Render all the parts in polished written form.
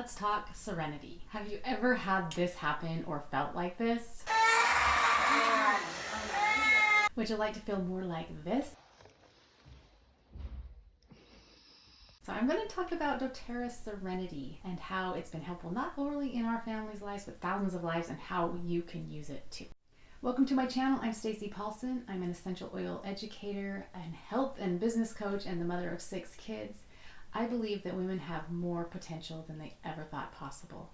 Let's talk Serenity. Have you ever had this happen or felt like this? Would you like to feel more like this? So I'm going to talk about doTERRA Serenity and how it's been helpful not only in our family's lives but thousands of lives, and how you can use it too. Welcome to my channel. I'm Stacey Paulson. I'm an essential oil educator and health and business coach and the mother of 6 kids. I believe that women have more potential than they ever thought possible.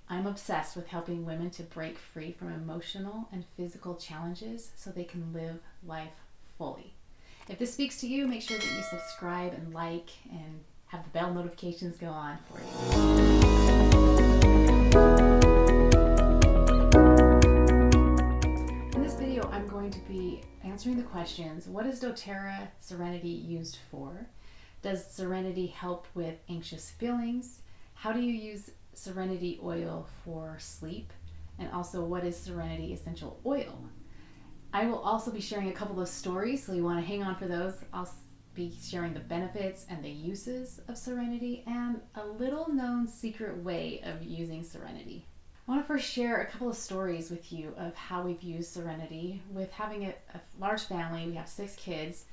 I'm obsessed with helping women to break free from emotional and physical challenges so they can live life fully. If this speaks to you, make sure that you subscribe and like and have the bell notifications go on for you. In this video, I'm going to be answering the questions: what is doTERRA Serenity used for? Does Serenity help with anxious feelings? How do you use Serenity Oil for sleep? And also, what is Serenity Essential Oil? I will also be sharing a couple of stories, so you want to hang on for those. I'll be sharing the benefits and the uses of Serenity and a little known secret way of using Serenity. I want to first share a couple of stories with you of how we've used Serenity. With having a large family, we have 6 kids,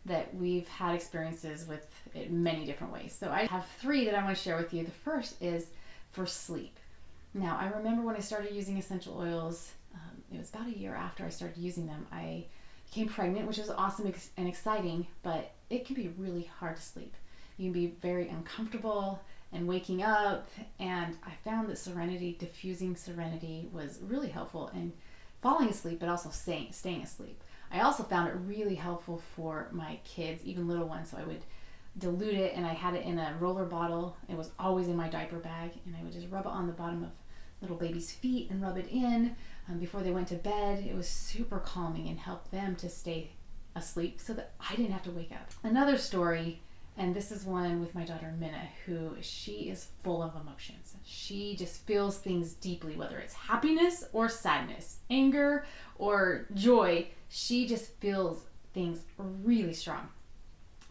that we've had experiences with it many different ways. So I have 3 that I want to share with you. The first is for sleep. Now, I remember when I started using essential oils, it was about a year after I started using them, I became pregnant, which was awesome and exciting, but it can be really hard to sleep. You can be very uncomfortable and waking up, and I found that Serenity, diffusing Serenity, was really helpful in falling asleep, but also staying asleep. I also found it really helpful for my kids, even little ones. So I would dilute it, and I had it in a roller bottle. It was always in my diaper bag, and I would just rub it on the bottom of little baby's feet and rub it in before they went to bed. It was super calming and helped them to stay asleep so that I didn't have to wake up. Another story, and this is one with my daughter Minna, who she is full of emotions. She just feels things deeply, whether it's happiness or sadness, anger or joy. She just feels things really strong.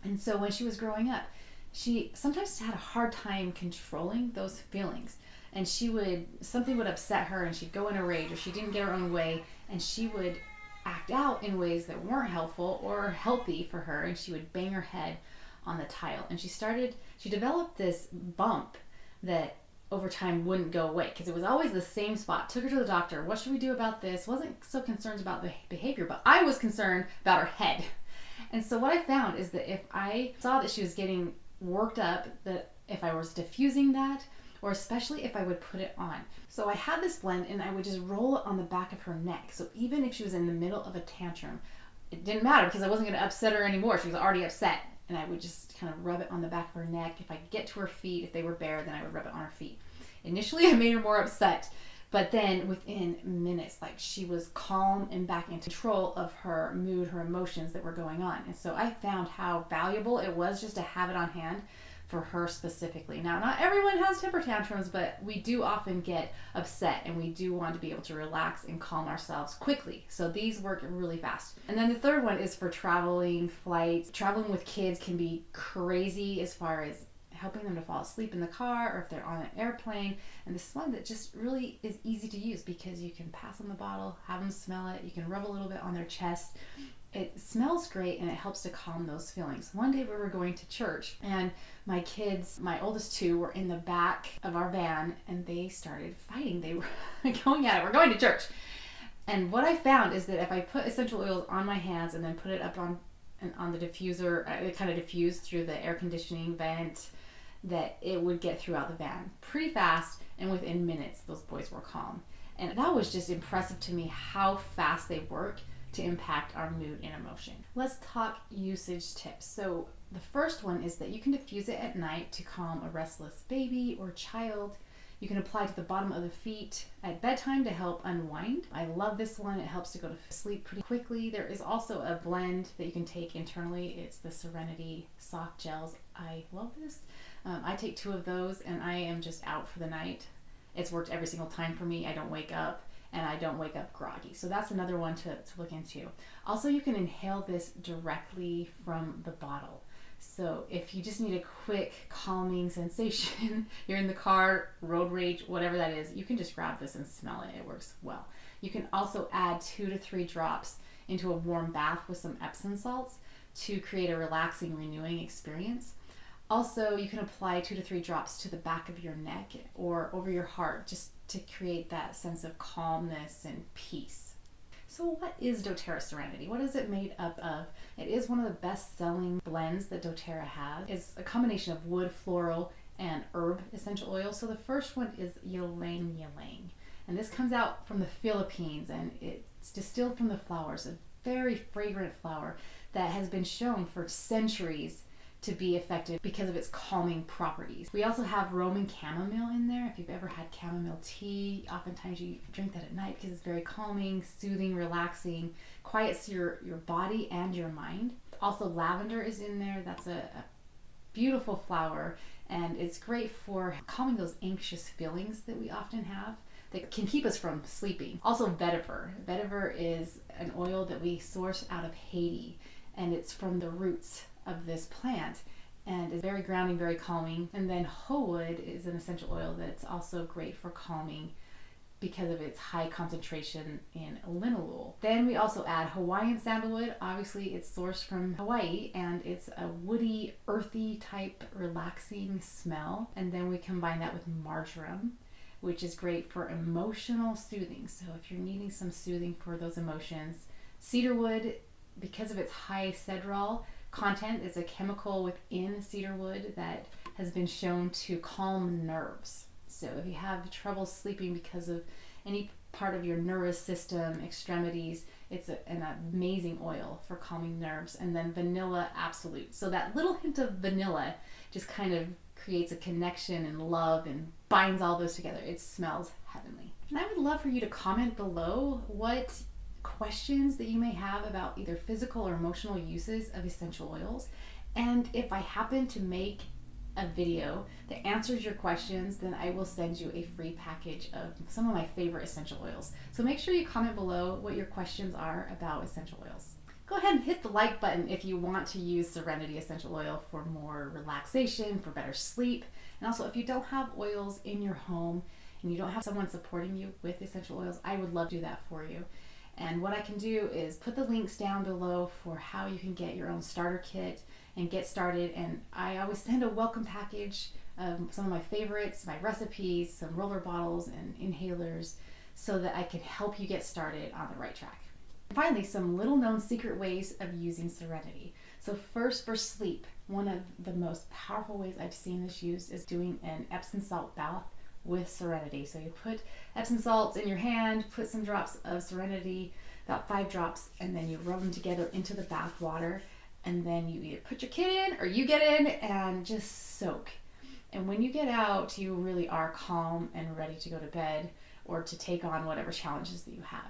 And so when she was growing up, she sometimes had a hard time controlling those feelings. And something would upset her and she'd go in a rage, or she didn't get her own way, and she would act out in ways that weren't helpful or healthy for her, and she would bang her head on the tile. And she developed this bump that over time wouldn't go away because it was always the same spot. Took her to the doctor. What should we do about this? Wasn't so concerned about the behavior, but I was concerned about her head. And so what I found is that if I saw that she was getting worked up, that if I was diffusing that, or especially if I would put it on. So I had this blend and I would just roll it on the back of her neck. So even if she was in the middle of a tantrum, it didn't matter because I wasn't going to upset her anymore. She was already upset. And I would just kind of rub it on the back of her neck. If I could get to her feet, if they were bare, then I would rub it on her feet. Initially, I made her more upset, but then within minutes, like, she was calm and back in control of her mood, her emotions that were going on. And so I found how valuable it was just to have it on hand for her specifically. Now, not everyone has temper tantrums, but we do often get upset and we do want to be able to relax and calm ourselves quickly. So these work really fast. And then the third one is for traveling, flights. Traveling with kids can be crazy as far as helping them to fall asleep in the car or if they're on an airplane. And this is one that just really is easy to use because you can pass them the bottle, have them smell it, you can rub a little bit on their chest. It smells great and it helps to calm those feelings. One day we were going to church and my kids, my oldest 2, were in the back of our van and they started fighting. They were going at it. We're going to church. And what I found is that if I put essential oils on my hands and then put it up on the diffuser, it kind of diffused through the air conditioning vent, that it would get throughout the van pretty fast, and within minutes those boys were calm. And that was just impressive to me how fast they work to impact our mood and emotion. Let's talk usage tips. So the first one is that you can diffuse it at night to calm a restless baby or child. You can apply to the bottom of the feet at bedtime to help unwind. I love this one. It helps to go to sleep pretty quickly. There is also a blend that you can take internally. It's the Serenity Softgels. I love this. I take 2 of those and I am just out for the night. It's worked every single time for me. I don't wake up and I don't wake up groggy. So that's another one to look into. Also, you can inhale this directly from the bottle. So if you just need a quick calming sensation, you're in the car, road rage, whatever that is, you can just grab this and smell it. It works well. You can also add 2 to 3 drops into a warm bath with some Epsom salts to create a relaxing, renewing experience. Also, you can apply 2 to 3 drops to the back of your neck or over your heart just to create that sense of calmness and peace. So what is doTERRA Serenity? What is it made up of? It is one of the best-selling blends that doTERRA has. It's a combination of wood, floral, and herb essential oils. So the first one is Ylang Ylang. And this comes out from the Philippines, and it's distilled from the flowers, a very fragrant flower that has been shown for centuries to be effective because of its calming properties. We also have Roman chamomile in there. If you've ever had chamomile tea, oftentimes you drink that at night because it's very calming, soothing, relaxing, quiets your body and your mind. Also, lavender is in there. That's a beautiful flower, and it's great for calming those anxious feelings that we often have that can keep us from sleeping. Also, vetiver. Vetiver is an oil that we source out of Haiti, and it's from the roots of this plant, and is very grounding, very calming. And then wood is an essential oil that's also great for calming because of its high concentration in linalool. Then we also add Hawaiian Sandalwood. Obviously it's sourced from Hawaii, and it's a woody, earthy type relaxing smell. And then we combine that with Marjoram, which is great for emotional soothing. So if you're needing some soothing for those emotions. Cedarwood, because of its high cedrol content, is a chemical within cedarwood that has been shown to calm nerves. So if you have trouble sleeping because of any part of your nervous system, extremities, it's an amazing oil for calming nerves. And then vanilla absolute. So that little hint of vanilla just kind of creates a connection and love and binds all those together. It smells heavenly. And I would love for you to comment below what questions that you may have about either physical or emotional uses of essential oils. And if I happen to make a video that answers your questions, then I will send you a free package of some of my favorite essential oils. So make sure you comment below what your questions are about essential oils. Go ahead and hit the like button if you want to use Serenity essential oil for more relaxation, for better sleep. And also, if you don't have oils in your home and you don't have someone supporting you with essential oils, I would love to do that for you. And what I can do is put the links down below for how you can get your own starter kit and get started. And I always send a welcome package of some of my favorites, my recipes, some roller bottles and inhalers, so that I can help you get started on the right track. Finally, some little known secret ways of using Serenity. So first, for sleep, one of the most powerful ways I've seen this used is doing an Epsom salt bath with Serenity. So you put Epsom salts in your hand, put some drops of Serenity, about 5 drops, and then you rub them together into the bath water, and then you either put your kid in or you get in and just soak. And when you get out, you really are calm and ready to go to bed or to take on whatever challenges that you have.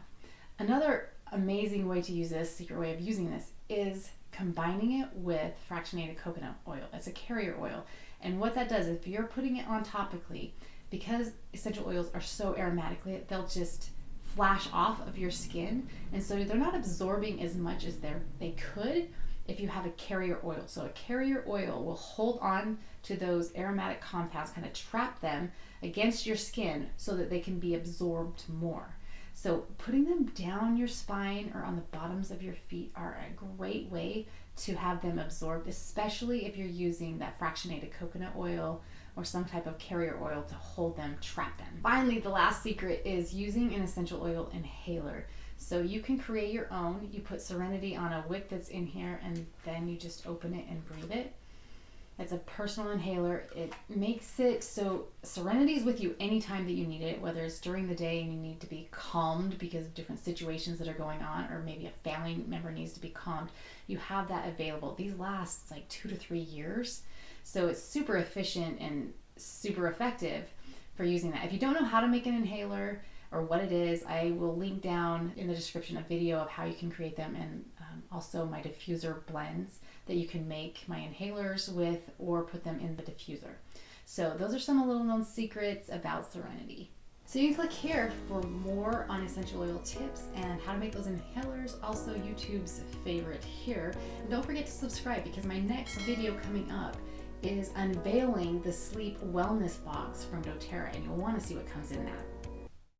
Another amazing way to use this, secret way of using this, is combining it with fractionated coconut oil. It's a carrier oil. And what that does, if you're putting it on topically, because essential oils are so aromatically, they'll just flash off of your skin. And so they're not absorbing as much as they could if you have a carrier oil. So a carrier oil will hold on to those aromatic compounds, kind of trap them against your skin so that they can be absorbed more. So putting them down your spine or on the bottoms of your feet are a great way to have them absorbed, especially if you're using that fractionated coconut oil or some type of carrier oil to hold them, trap them. Finally, the last secret is using an essential oil inhaler. So you can create your own. You put Serenity on a wick that's in here, and then you just open it and breathe it. It's a personal inhaler. It makes it so Serenity is with you anytime that you need it, whether it's during the day and you need to be calmed because of different situations that are going on, or maybe a family member needs to be calmed. You have that available. These last like 2 to 3 years. So it's super efficient and super effective for using that. If you don't know how to make an inhaler or what it is, I will link down in the description a video of how you can create them, and also my diffuser blends that you can make my inhalers with or put them in the diffuser. So those are some little known secrets about Serenity. So you can click here for more on essential oil tips and how to make those inhalers, also YouTube's favorite here. And don't forget to subscribe because my next video coming up is unveiling the sleep wellness box from doTERRA, and you'll want to see what comes in that.